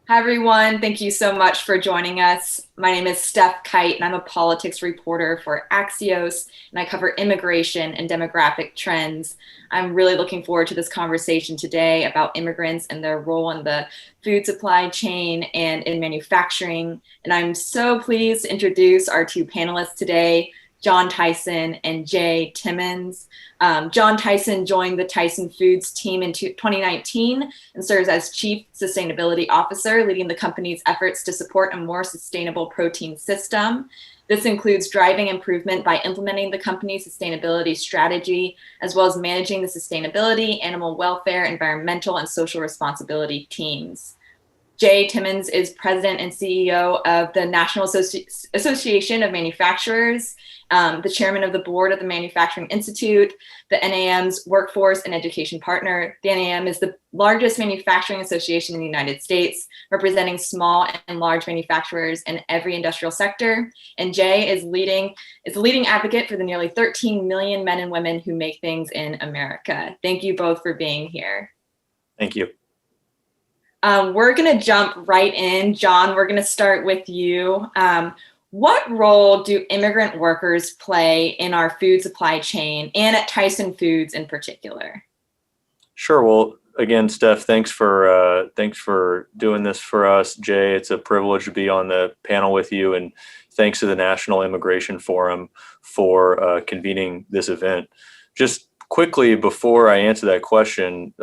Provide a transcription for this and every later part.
Hi, everyone. Thank you so much for joining us. My name is Stef Kight, and I'm a politics reporter for Axios, and I cover immigration and demographic trends. I'm really looking forward to this conversation today about immigrants and their role in the food supply chain and in manufacturing. And I'm so pleased to introduce our two panelists today, John Tyson and Jay Timmons. John Tyson joined the Tyson Foods team in 2019 and serves as Chief Sustainability Officer, leading the company's efforts to support a more sustainable protein system. This includes driving improvement by implementing the company's sustainability strategy, as well as managing the sustainability, animal welfare, environmental, and social responsibility teams. Jay Timmons is president and CEO of the National Association of Manufacturers, the chairman of the board of the Manufacturing Institute, the NAM's workforce and education partner. The NAM is the largest manufacturing association in the United States, representing small and large manufacturers in every industrial sector. And Jay is the leading advocate for the nearly 13 million men and women who make things in America. Thank you both for being here. Thank you. We're going to jump right in. John, we're going to start with you. What role do immigrant workers play in our food supply chain and at Tyson Foods in particular? Sure. Well, again, Steph, thanks for doing this for us. Jay, it's a privilege to be on the panel with you, and thanks to the National Immigration Forum for convening this event. Just quickly, before I answer that question,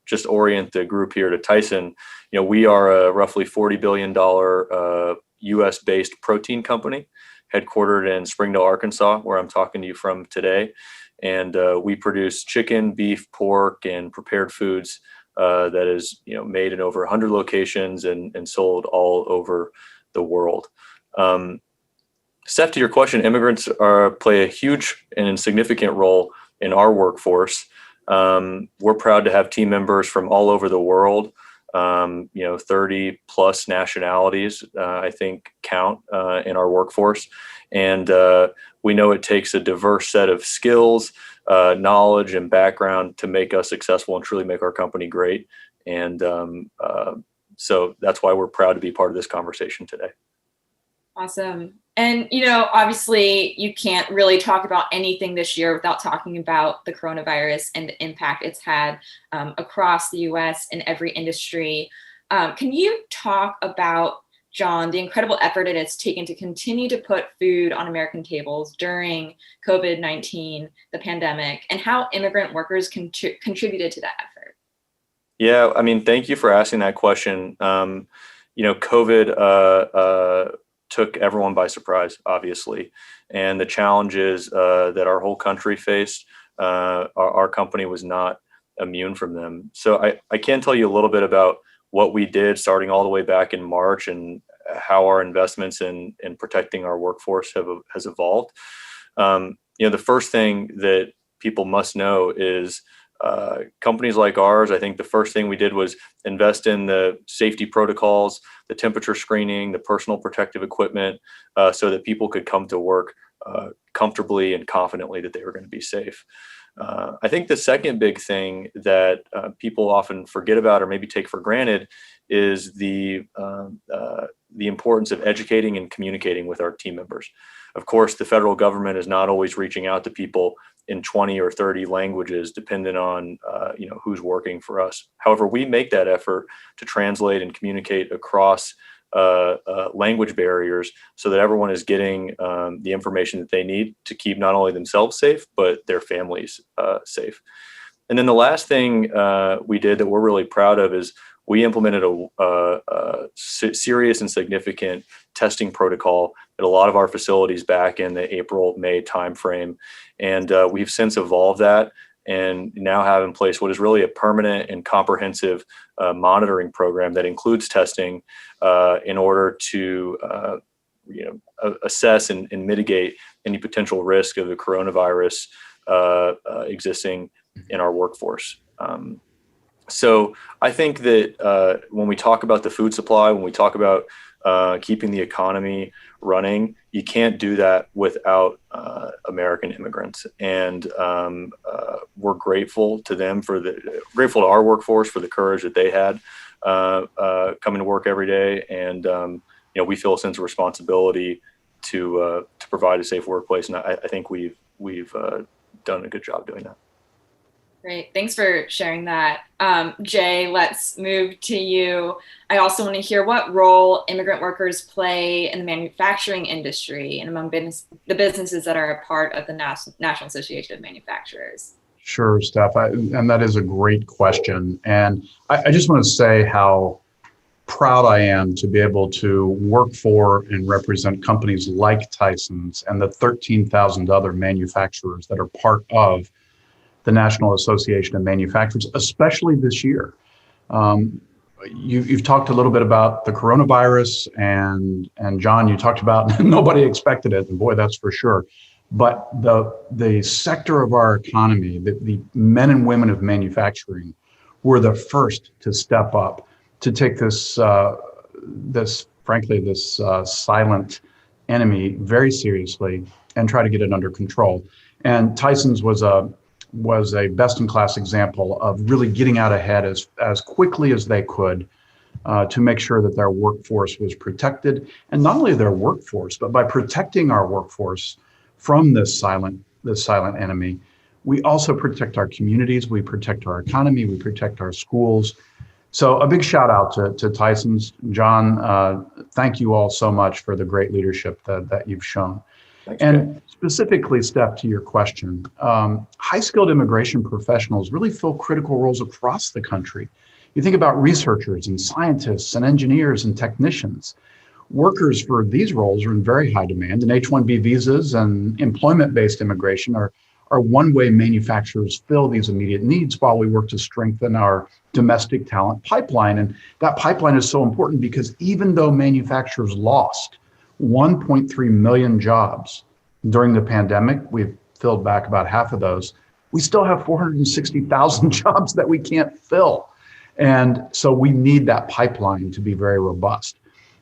just orient the group here to Tyson. We are a roughly $40 billion US-based protein company, headquartered in Springdale, Arkansas, where I'm talking to you from today. And we produce chicken, beef, pork, and prepared foods that is made in over 100 locations and sold all over the world. Steph, to your question, immigrants play a huge and significant role in our workforce. We're proud to have team members from all over the world, 30 plus nationalities, I think count in our workforce. And we know it takes a diverse set of skills, knowledge, and background to make us successful and truly make our company great. And so that's why we're proud to be part of this conversation today. Awesome. And, obviously you can't really talk about anything this year without talking about the coronavirus and the impact it's had across the US in every industry. Can you talk about, John, the incredible effort it has taken to continue to put food on American tables during COVID-19, the pandemic, and how immigrant workers contributed to that effort? Yeah, thank you for asking that question. COVID took everyone by surprise, obviously. And the challenges that our whole country faced, our company was not immune from them. So I can tell you a little bit about what we did starting all the way back in March and how our investments in protecting our workforce has evolved. The first thing that people must know is companies like ours, I think the first thing we did was invest in the safety protocols, the temperature screening, the personal protective equipment, so that people could come to work comfortably and confidently that they were going to be safe. I think the second big thing that people often forget about or maybe take for granted is the importance of educating and communicating with our team members. Of course, the federal government is not always reaching out to people in 20 or 30 languages, depending on who's working for us. However, we make that effort to translate and communicate across language barriers so that everyone is getting the information that they need to keep not only themselves safe, but their families safe. And then the last thing we did that we're really proud of is we implemented a serious and significant testing protocol at a lot of our facilities back in the April-May timeframe. And we've since evolved that and now have in place what is really a permanent and comprehensive monitoring program that includes testing in order to assess and mitigate any potential risk of the coronavirus existing in our workforce. So I think that when we talk about the food supply, when we talk about keeping the economy running, you can't do that without American immigrants. And we're grateful to them grateful to our workforce for the courage that they had coming to work every day. And, we feel a sense of responsibility to provide a safe workplace. And I think we've done a good job doing that. Great. Thanks for sharing that. Jay, let's move to you. I also want to hear what role immigrant workers play in the manufacturing industry and among the businesses that are a part of the National Association of Manufacturers. Sure, Steph. And that is a great question. And I just want to say how proud I am to be able to work for and represent companies like Tyson's and the 13,000 other manufacturers that are part of the National Association of Manufacturers, especially this year. You've talked a little bit about the coronavirus, and John, you talked about nobody expected it, and boy, that's for sure. But the sector of our economy, the men and women of manufacturing, were the first to step up to take this silent enemy very seriously and try to get it under control. And Tyson's was a best-in-class example of really getting out ahead as quickly as they could to make sure that their workforce was protected, and not only their workforce, but by protecting our workforce from this silent enemy, we also protect our communities, we protect our economy, we protect our schools. So a big shout out to Tyson's. John, thank you all so much for the great leadership that you've shown. Thanks, and Jay. Specifically, Steph, to your question, high-skilled immigration professionals really fill critical roles across the country. You think about researchers and scientists and engineers and technicians. Workers for these roles are in very high demand, and H-1B visas and employment-based immigration are one way manufacturers fill these immediate needs while we work to strengthen our domestic talent pipeline. And that pipeline is so important because even though manufacturers lost 1.3 million jobs during the pandemic, we've filled back about half of those, we still have 460,000 jobs that we can't fill. And so we need that pipeline to be very robust.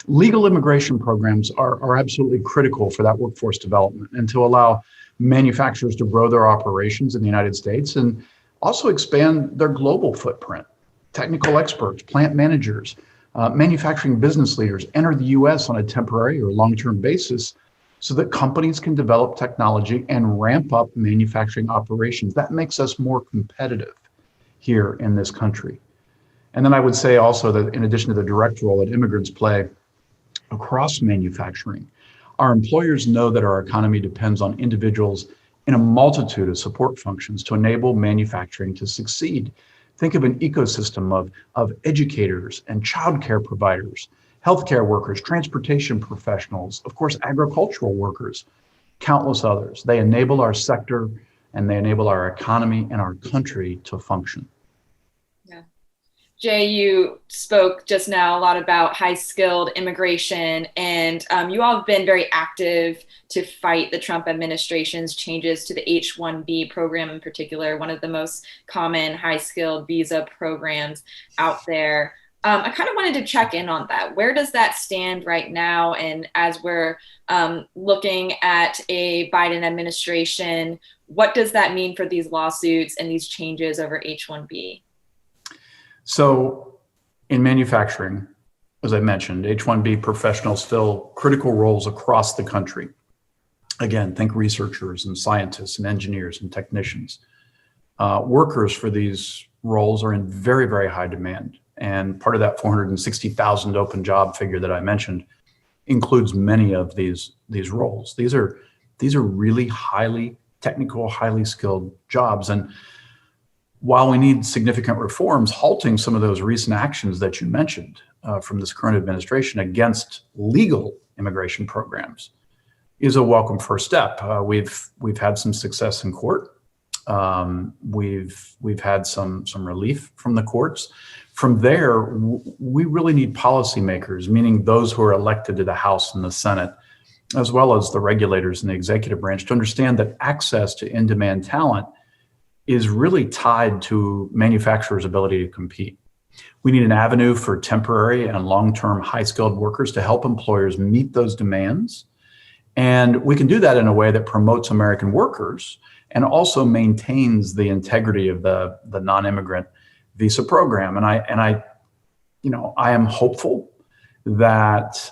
Legal immigration programs are absolutely critical for that workforce development and to allow manufacturers to grow their operations in the United States and also expand their global footprint. Technical experts, plant managers, manufacturing business leaders enter the US on a temporary or long-term basis so that companies can develop technology and ramp up manufacturing operations. That makes us more competitive here in this country. And then I would say also that in addition to the direct role that immigrants play across manufacturing, our employers know that our economy depends on individuals in a multitude of support functions to enable manufacturing to succeed. Think of an ecosystem of educators and childcare providers, healthcare workers, transportation professionals, of course, agricultural workers, countless others. They enable our sector and they enable our economy and our country to function. Yeah. Jay, you spoke just now a lot about high-skilled immigration, and you all have been very active to fight the Trump administration's changes to the H-1B program in particular, one of the most common high-skilled visa programs out there. I kind of wanted to check in on that. Where does that stand right now? And as we're looking at a Biden administration, what does that mean for these lawsuits and these changes over H-1B? So in manufacturing, as I mentioned, H-1B professionals fill critical roles across the country. Again, think researchers and scientists and engineers and technicians. Workers for these roles are in very, very high demand. And part of that 460,000 open job figure that I mentioned includes many of these roles. These are really highly technical, highly skilled jobs. And while we need significant reforms, halting some of those recent actions that you mentioned from this current administration against legal immigration programs is a welcome first step. We've had some success in court. We've had some relief from the courts. From there, we really need policymakers, meaning those who are elected to the House and the Senate, as well as the regulators in the executive branch, to understand that access to in-demand talent is really tied to manufacturers' ability to compete. We need an avenue for temporary and long-term high-skilled workers to help employers meet those demands. And we can do that in a way that promotes American workers and also maintains the integrity of the non-immigrant visa program. And I am hopeful that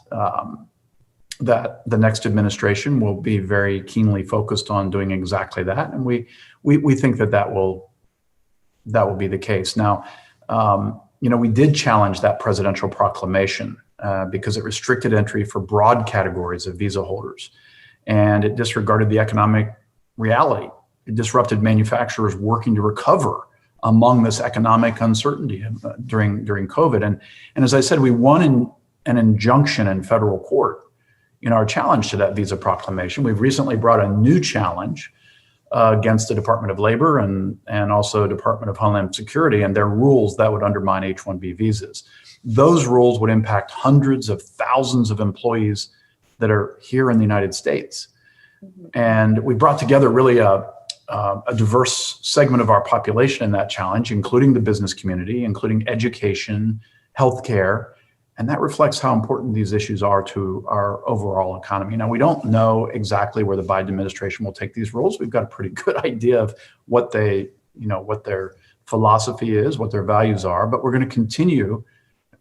that the next administration will be very keenly focused on doing exactly that, and we think that will be the case. Now, we did challenge that presidential proclamation because it restricted entry for broad categories of visa holders, and it disregarded the economic reality. It disrupted manufacturers working to recover among this economic uncertainty during COVID. And as I said, we won an injunction in federal court in our challenge to that visa proclamation. We've recently brought a new challenge against the Department of Labor and also Department of Homeland Security and their rules that would undermine H-1B visas. Those rules would impact hundreds of thousands of employees that are here in the United States. And we brought together really a diverse segment of our population in that challenge, including the business community, including education, healthcare, and that reflects how important these issues are to our overall economy. Now, we don't know exactly where the Biden administration will take these rules. We've got a pretty good idea of what what their philosophy is, what their values are, but we're going to continue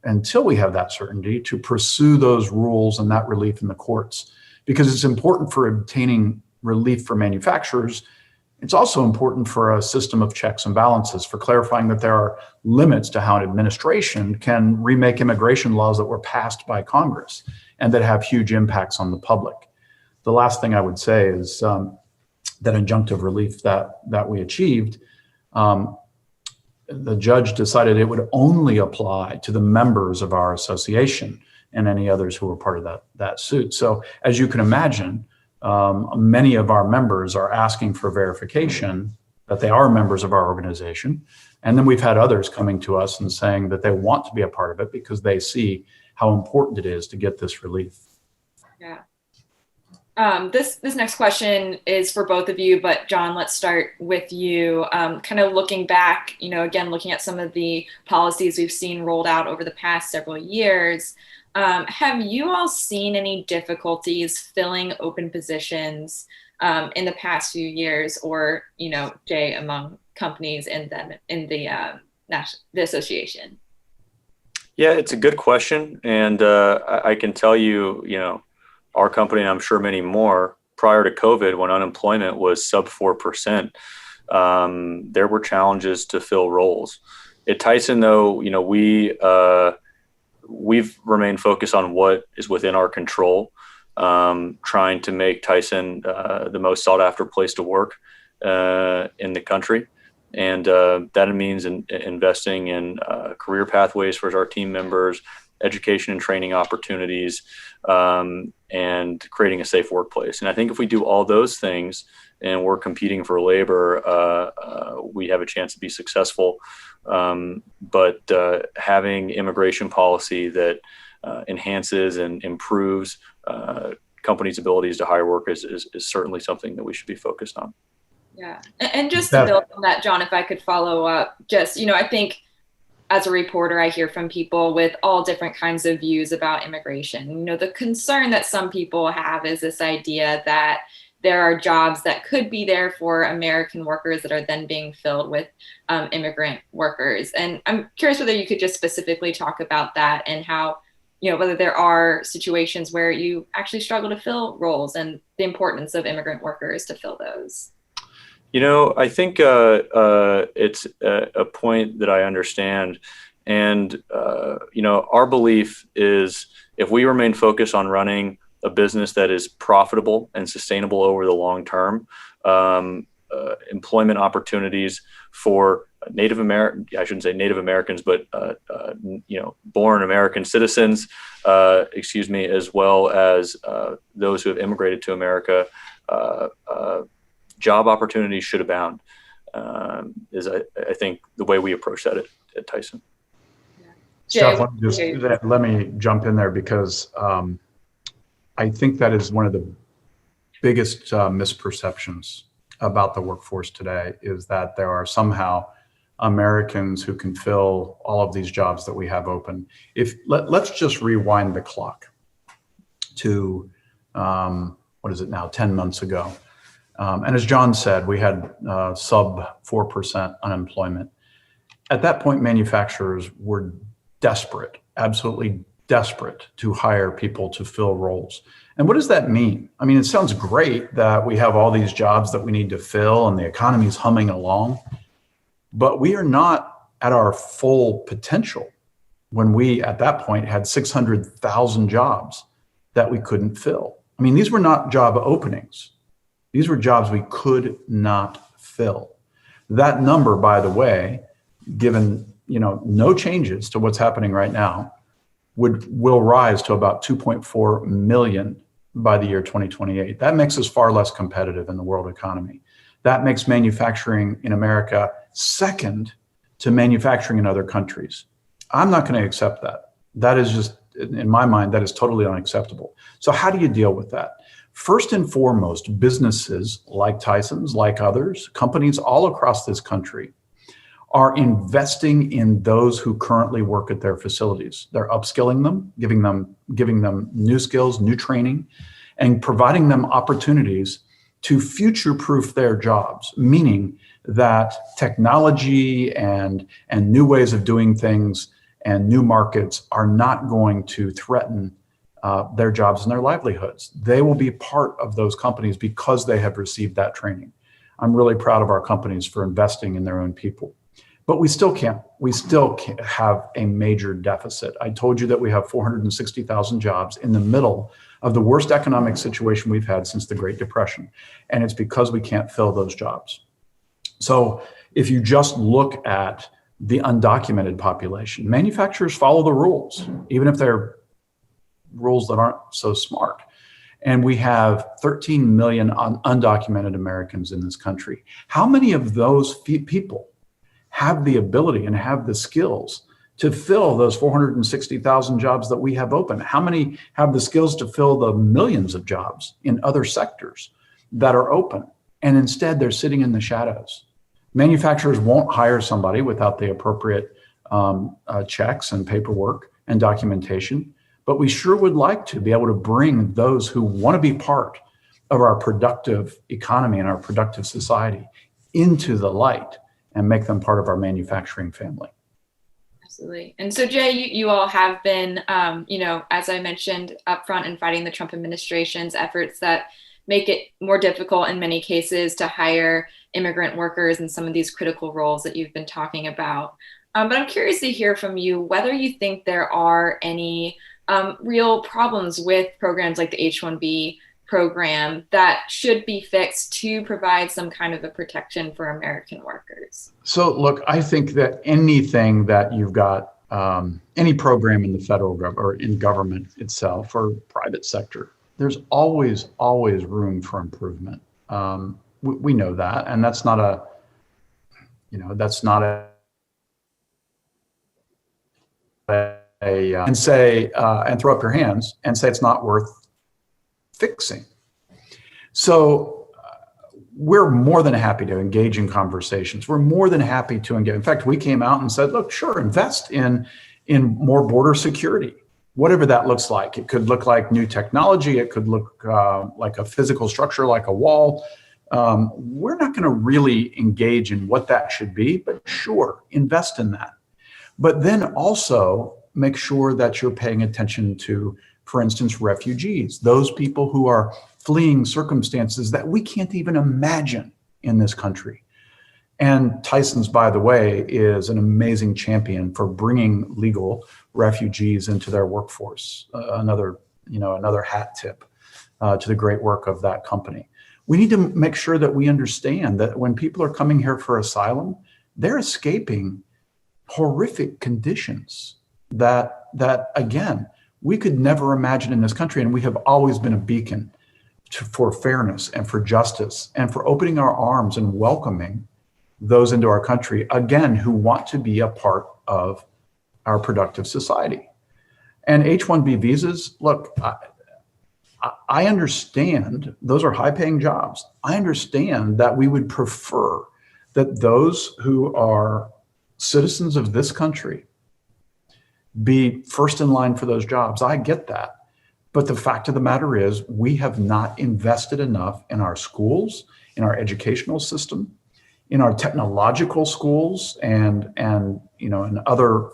until we have that certainty to pursue those rules and that relief in the courts, because it's important for obtaining relief for manufacturers. It's also important for a system of checks and balances, for clarifying that there are limits to how an administration can remake immigration laws that were passed by Congress and that have huge impacts on the public. The last thing I would say is that injunctive relief that we achieved, the judge decided it would only apply to the members of our association and any others who were part of that suit. So as you can imagine, many of our members are asking for verification that they are members of our organization. And then we've had others coming to us and saying that they want to be a part of it because they see how important it is to get this relief. Yeah. This next question is for both of you, but John, let's start with you. Kind of looking back, again, looking at some of the policies we've seen rolled out over the past several years, have you all seen any difficulties filling open positions in the past few years, or Jay, among companies in the association? Yeah, it's a good question, and I can tell you, our company, and I'm sure many more, prior to COVID, when unemployment was sub 4%, there were challenges to fill roles. At Tyson, though, we've remained focused on what is within our control, trying to make Tyson the most sought after place to work in the country. And that means investing in career pathways for our team members, education and training opportunities, and creating a safe workplace. And I think if we do all those things and we're competing for labor, we have a chance to be successful. But having immigration policy that enhances and improves companies' abilities to hire workers is certainly something that we should be focused on. Yeah. And just to build on that, John, if I could follow up, just, I think as a reporter, I hear from people with all different kinds of views about immigration. The concern that some people have is this idea that there are jobs that could be there for American workers that are then being filled with immigrant workers. And I'm curious whether you could just specifically talk about that and how, whether there are situations where you actually struggle to fill roles and the importance of immigrant workers to fill those. I think it's a point that I understand. And, our belief is if we remain focused on running a business that is profitable and sustainable over the long term, employment opportunities for Native American, I shouldn't say Native Americans, but, born American citizens, as well as those who have immigrated to America, job opportunities should abound, is I think the way we approach that at Tyson. Yeah. Steph, let me jump in there because I think that is one of the biggest misperceptions about the workforce today, is that there are somehow Americans who can fill all of these jobs that we have open. Let's just rewind the clock to, what is it now, 10 months ago. And as John said, we had sub 4% unemployment. At that point, manufacturers were desperate, absolutely desperate to hire people to fill roles. And what does that mean? I mean, it sounds great that we have all these jobs that we need to fill and the economy is humming along, but we are not at our full potential when we, at that point, had 600,000 jobs that we couldn't fill. I mean, these were not job openings. These were jobs we could not fill. That number, by the way, given no changes to what's happening right now, will rise to about 2.4 million by the year 2028. That makes us far less competitive in the world economy. That makes manufacturing in America second to manufacturing in other countries. I'm not going to accept that. That is just, in my mind, that is totally unacceptable. So how do you deal with that? First and foremost, businesses like Tyson's, like others, companies all across this country are investing in those who currently work at their facilities. They're upskilling them, giving them new skills, new training, and providing them opportunities to future-proof their jobs, meaning that technology and new ways of doing things and new markets are not going to threaten their jobs and their livelihoods. They will be part of those companies because they have received that training. I'm really proud of our companies for investing in their own people. But we still can't have a major deficit. I told you that we have 460,000 jobs in the middle of the worst economic situation we've had since the Great Depression. And it's because we can't fill those jobs. So if you just look at the undocumented population, manufacturers follow the rules, even if they're rules that aren't so smart. And we have 13 million undocumented Americans in this country. How many of those people have the ability and have the skills to fill those 460,000 jobs that we have open? How many have the skills to fill the millions of jobs in other sectors that are open? And instead, they're sitting in the shadows. Manufacturers won't hire somebody without the appropriate checks and paperwork and documentation, but we sure would like to be able to bring those who want to be part of our productive economy and our productive society into the light and make them part of our manufacturing family. Absolutely. And so, Jay, you all have been, as I mentioned upfront, in fighting the Trump administration's efforts that make it more difficult in many cases to hire immigrant workers in some of these critical roles that you've been talking about. But I'm curious to hear from you whether you think there are any real problems with programs like the H-1B program that should be fixed to provide some kind of a protection for American workers. So look, I think that anything that you've got, any program in the federal government or in government itself or private sector, there's always room for improvement. We know that, and that's not a, and say, and throw up your hands and say it's not worth fixing. So we're more than happy to engage in conversations. We're more than happy to engage. In fact, we came out and said, look, sure, invest in more border security, whatever that looks like. It could look like new technology. It could look like a physical structure, like a wall. We're not going to really engage in what that should be, but sure, invest in that. But then also make sure that you're paying attention to, for instance, refugees, those people who are fleeing circumstances that we can't even imagine in this country. And Tyson's, by the way, is an amazing champion for bringing legal refugees into their workforce. Another hat tip to the great work of that company. We need to make sure that we understand that when people are coming here for asylum, they're escaping horrific conditions that again, we could never imagine in this country. And we have always been a beacon for fairness and for justice and for opening our arms and welcoming those into our country, again, who want to be a part of our productive society. And H-1B visas, look, I understand those are high-paying jobs. I understand that we would prefer that those who are citizens of this country be first in line for those jobs. I get that. But the fact of the matter is we have not invested enough in our schools, in our educational system, in our technological schools and other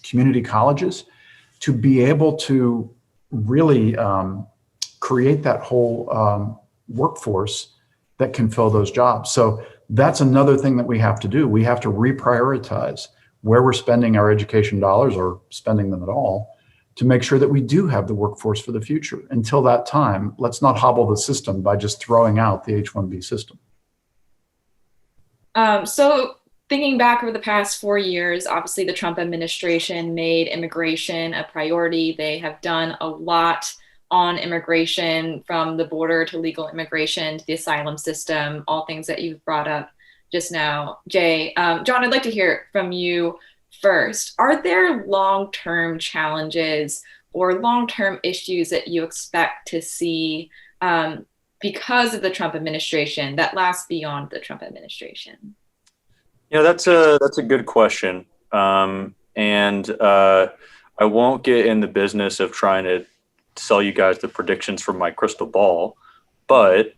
community colleges to be able to really create that whole workforce that can fill those jobs. So that's another thing that we have to do. We have to reprioritize where we're spending our education dollars, or spending them at all, to make sure that we do have the workforce for the future. Until that time, let's not hobble the system by just throwing out the H-1B system. So thinking back over the past 4 years, obviously the Trump administration made immigration a priority. They have done a lot on immigration, from the border to legal immigration to the asylum system, all things that you've brought up just now. Jay, John, I'd like to hear from you first. Are there long-term challenges or long-term issues that you expect to see because of the Trump administration that last beyond the Trump administration? That's a good question. And I won't get in the business of trying to sell you guys the predictions from my crystal ball, but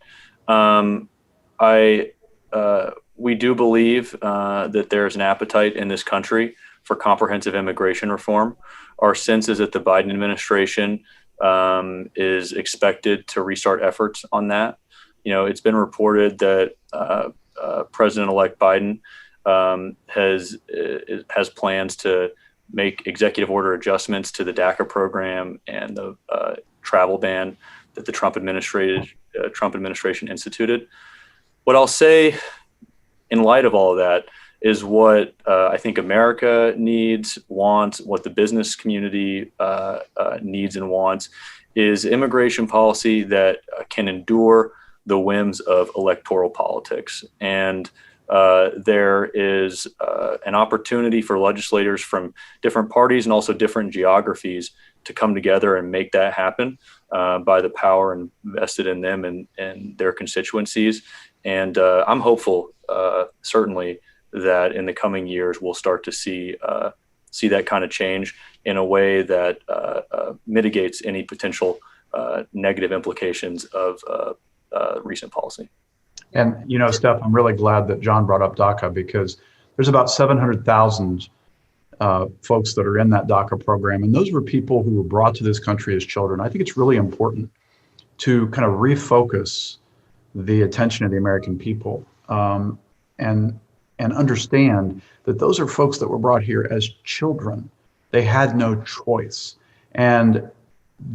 we do believe that there's an appetite in this country for comprehensive immigration reform. Our sense is that the Biden administration is expected to restart efforts on that. It's been reported that President-elect Biden has plans to make executive order adjustments to the DACA program and the travel ban that the Trump administration instituted. What I'll say in light of all of that is what I think America needs, wants, what the business community needs and wants is immigration policy that can endure the whims of electoral politics. And there is an opportunity for legislators from different parties and also different geographies to come together and make that happen by the power invested in them and their constituencies. And I'm hopeful, certainly, that in the coming years we'll start to see that kind of change in a way that mitigates any potential negative implications of recent policy. And, Steph, I'm really glad that John brought up DACA, because there's about 700,000 folks that are in that DACA program. And those were people who were brought to this country as children. I think it's really important to kind of refocus the attention of the American people and understand that those are folks that were brought here as children. They had no choice. And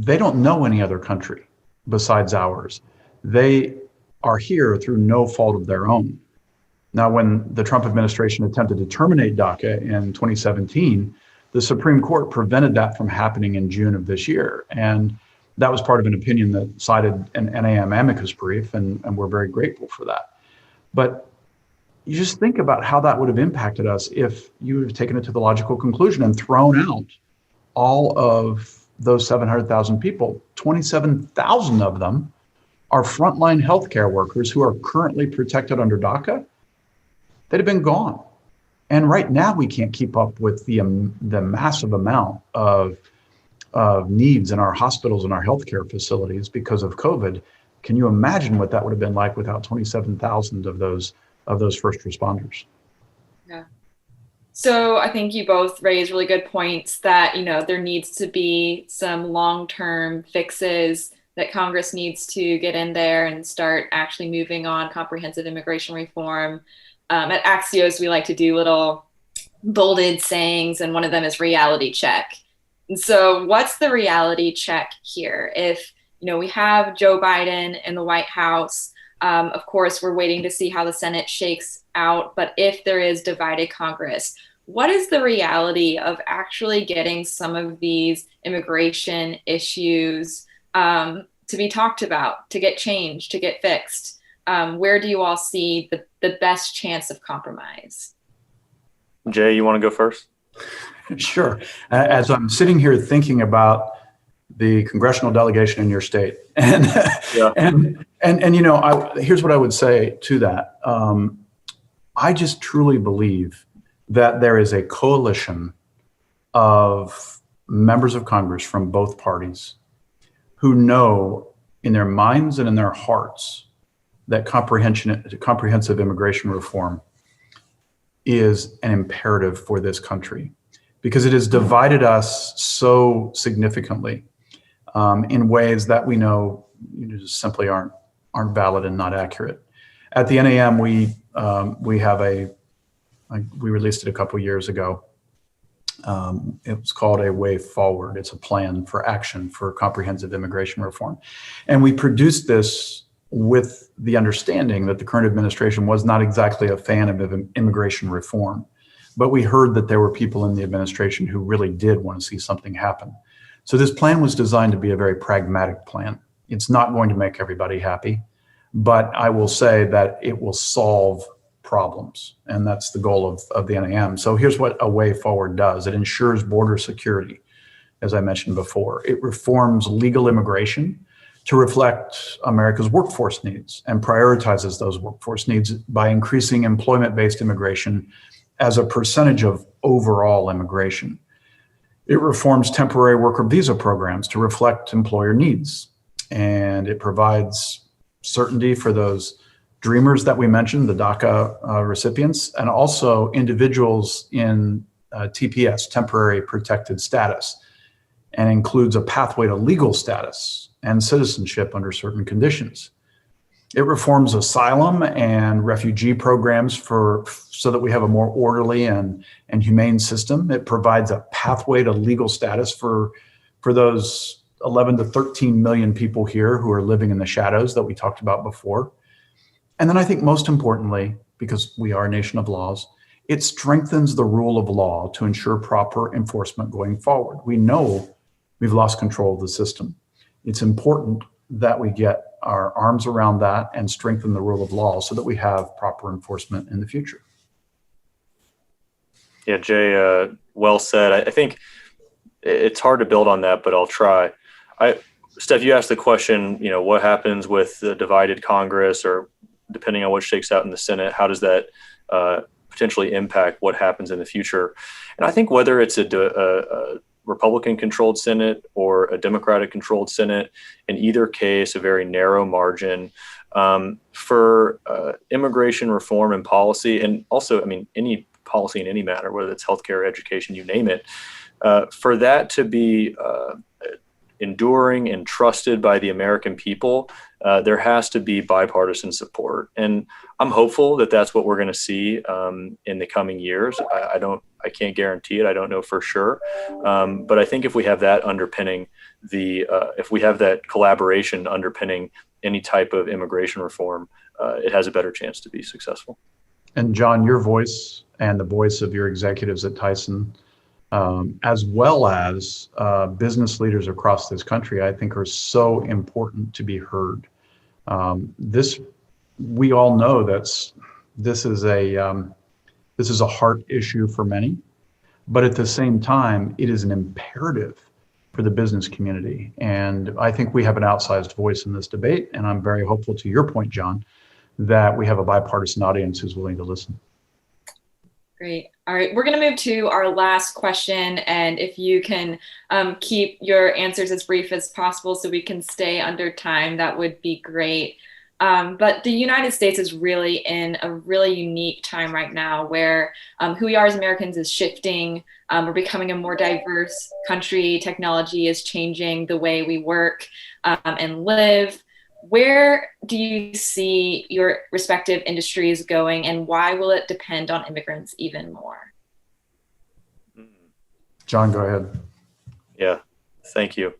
they don't know any other country besides ours. They are here through no fault of their own. Now, when the Trump administration attempted to terminate DACA in 2017, the Supreme Court prevented that from happening in June of this year. And that was part of an opinion that cited an NAM amicus brief, and we're very grateful for that. But you just think about how that would have impacted us if you would have taken it to the logical conclusion and thrown out all of those 700,000 people. 27,000 of them are frontline healthcare workers who are currently protected under DACA. They'd have been gone. And right now we can't keep up with the massive amount of needs in our hospitals and our healthcare facilities because of COVID. Can you imagine what that would have been like without 27,000 of those first responders? Yeah. So I think you both raised really good points that, there needs to be some long-term fixes, that Congress needs to get in there and start actually moving on comprehensive immigration reform. At Axios, we like to do little bolded sayings, and one of them is reality check. And so what's the reality check here? If, we have Joe Biden in the White House, of course, we're waiting to see how the Senate shakes out. But if there is divided Congress, what is the reality of actually getting some of these immigration issues to be talked about, to get changed, to get fixed? Where do you all see the best chance of compromise? Jay, you want to go first? Sure. As I'm sitting here thinking about the congressional delegation in your state, and yeah. Here's what I would say to that. I just truly believe that there is a coalition of members of Congress from both parties who know in their minds and in their hearts that comprehensive immigration reform is an imperative for this country. because it has divided us so significantly in ways that we know just simply aren't valid and not accurate. At the NAM, we released it a couple years ago. It was called A Way Forward. It's a plan for action for comprehensive immigration reform. And we produced this with the understanding that the current administration was not exactly a fan of immigration reform. But we heard that there were people in the administration who really did want to see something happen. So this plan was designed to be a very pragmatic plan. It's not going to make everybody happy, but I will say that it will solve problems. And that's the goal of the NAM. So here's what A Way Forward does. It ensures border security, as I mentioned before. It reforms legal immigration to reflect America's workforce needs and prioritizes those workforce needs by increasing employment-based immigration as a percentage of overall immigration. It reforms temporary worker visa programs to reflect employer needs. And it provides certainty for those dreamers that we mentioned, the DACA recipients, and also individuals in TPS, temporary protected status, and includes a pathway to legal status and citizenship under certain conditions. It reforms asylum and refugee programs so that we have a more orderly and humane system. It provides a pathway to legal status for those 11 to 13 million people here who are living in the shadows that we talked about before. And then I think most importantly, because we are a nation of laws, it strengthens the rule of law to ensure proper enforcement going forward. We know we've lost control of the system. It's important that we get our arms around that and strengthen the rule of law so that we have proper enforcement in the future. Yeah, Jay, well said. I think it's hard to build on that, but I'll try. Stef, you asked the question, what happens with the divided Congress, or depending on what shakes out in the Senate, how does that potentially impact what happens in the future? And I think whether it's a Republican-controlled Senate or a Democratic-controlled Senate, in either case, a very narrow margin for immigration reform and policy, and also, any policy in any matter, whether it's healthcare, education, you name it, for that to be enduring and trusted by the American people, there has to be bipartisan support. And I'm hopeful that that's what we're going to see in the coming years. I can't guarantee it. I don't know for sure. But I think if we have that underpinning if we have that collaboration underpinning any type of immigration reform, it has a better chance to be successful. And John, your voice and the voice of your executives at Tyson, as well as business leaders across this country, I think are so important to be heard. We all know that this is a heart issue for many, but at the same time, it is an imperative for the business community. And I think we have an outsized voice in this debate. And I'm very hopeful, to your point, John, that we have a bipartisan audience who's willing to listen. Great. All right, we're going to move to our last question. And if you can keep your answers as brief as possible so we can stay under time, that would be great. But the United States is really in a really unique time right now where who we are as Americans is shifting. We're becoming a more diverse country. Technology is changing the way we work and live. Where do you see your respective industries going, and why will it depend on immigrants even more? John, go ahead. Yeah, thank you.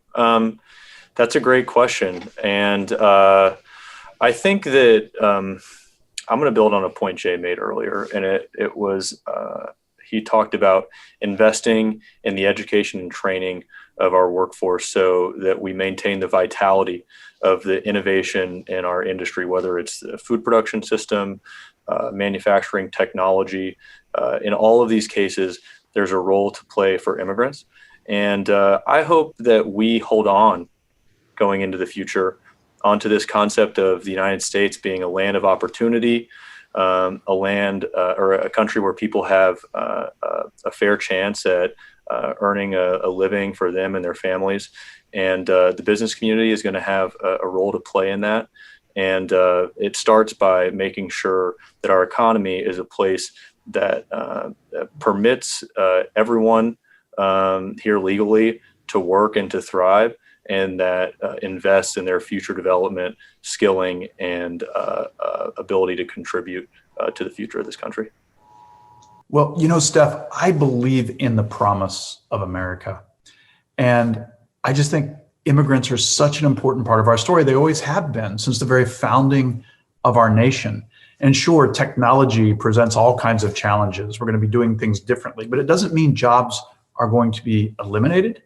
That's a great question. And I think that I'm going to build on a point Jay made earlier, and it was he talked about investing in the education and training of our workforce so that we maintain the vitality of the innovation in our industry, whether it's the food production system, manufacturing technology. In all of these cases, there's a role to play for immigrants. And I hope that we hold on going into the future onto this concept of the United States being a land of opportunity, a land or a country where people have a fair chance at earning a living for them and their families. And the business community is going to have a role to play in that. And it starts by making sure that our economy is a place that permits everyone here legally to work and to thrive, and that invest in their future development, skilling, and ability to contribute to the future of this country. Well, you know, Steph, I believe in the promise of America. And I just think immigrants are such an important part of our story. They always have been since the very founding of our nation. And sure, technology presents all kinds of challenges. We're going to be doing things differently, but it doesn't mean jobs are going to be eliminated.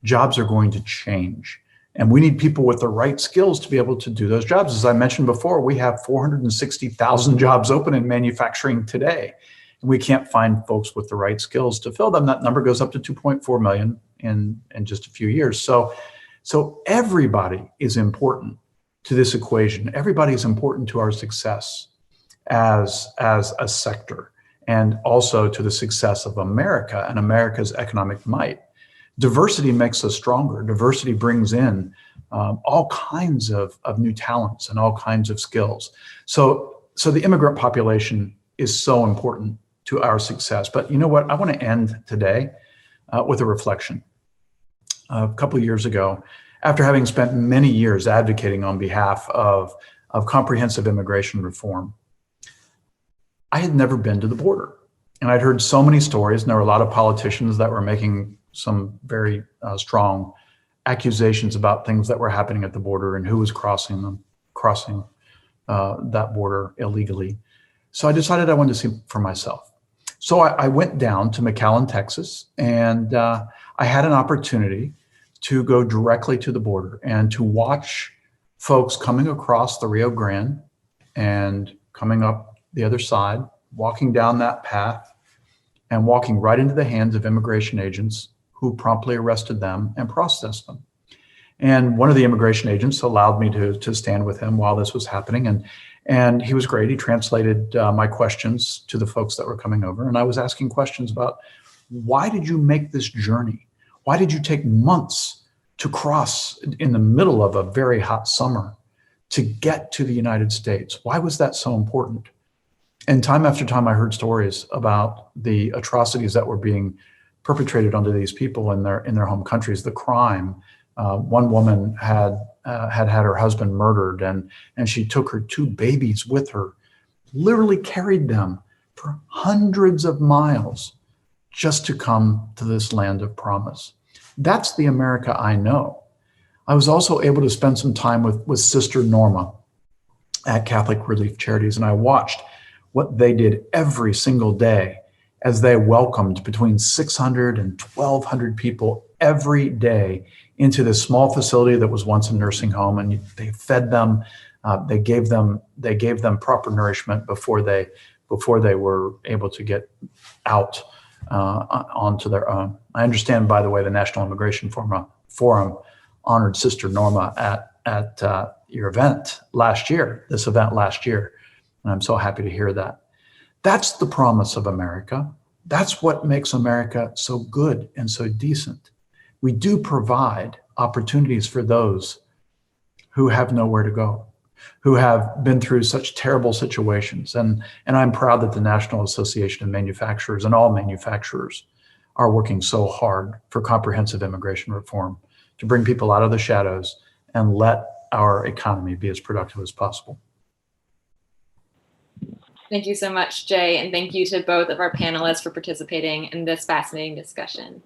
Jobs are going to change. And we need people with the right skills to be able to do those jobs. As I mentioned before, we have 460,000 jobs open in manufacturing today. And we can't find folks with the right skills to fill them. That number goes up to 2.4 million in just a few years. So everybody is important to this equation. Everybody is important to our success as a sector, and also to the success of America and America's economic might. Diversity makes us stronger. Diversity brings in all kinds of new talents and all kinds of skills. So the immigrant population is so important to our success. But you know what? I want to end today with a reflection. A couple of years ago, after having spent many years advocating on behalf of comprehensive immigration reform, I had never been to the border. And I'd heard so many stories, and there were a lot of politicians that were making some very strong accusations about things that were happening at the border and who was crossing that border illegally. So I decided I wanted to see for myself. So I went down to McAllen, Texas, and I had an opportunity to go directly to the border and to watch folks coming across the Rio Grande and coming up the other side, walking down that path and walking right into the hands of immigration agents who promptly arrested them and processed them. And one of the immigration agents allowed me to stand with him while this was happening. And he was great. He translated my questions to the folks that were coming over. And I was asking questions about, why did you make this journey? Why did you take months to cross in the middle of a very hot summer to get to the United States? Why was that so important? And time after time, I heard stories about the atrocities that were being perpetrated onto these people in their home countries, the crime. One woman had her husband murdered, and she took her two babies with her, literally carried them for hundreds of miles just to come to this land of promise. That's the America I know. I was also able to spend some time with Sister Norma at Catholic Relief Charities, and I watched what they did every single day as they welcomed between 600 and 1,200 people every day into this small facility that was once a nursing home, and they fed them, they gave them proper nourishment before they were able to get out onto their own. I understand, by the way, the National Immigration Forum honored Sister Norma at your event last year, and I'm so happy to hear that. That's the promise of America. That's what makes America so good and so decent. We do provide opportunities for those who have nowhere to go, who have been through such terrible situations. And I'm proud that the National Association of Manufacturers and all manufacturers are working so hard for comprehensive immigration reform to bring people out of the shadows and let our economy be as productive as possible. Thank you so much, Jay, and thank you to both of our panelists for participating in this fascinating discussion.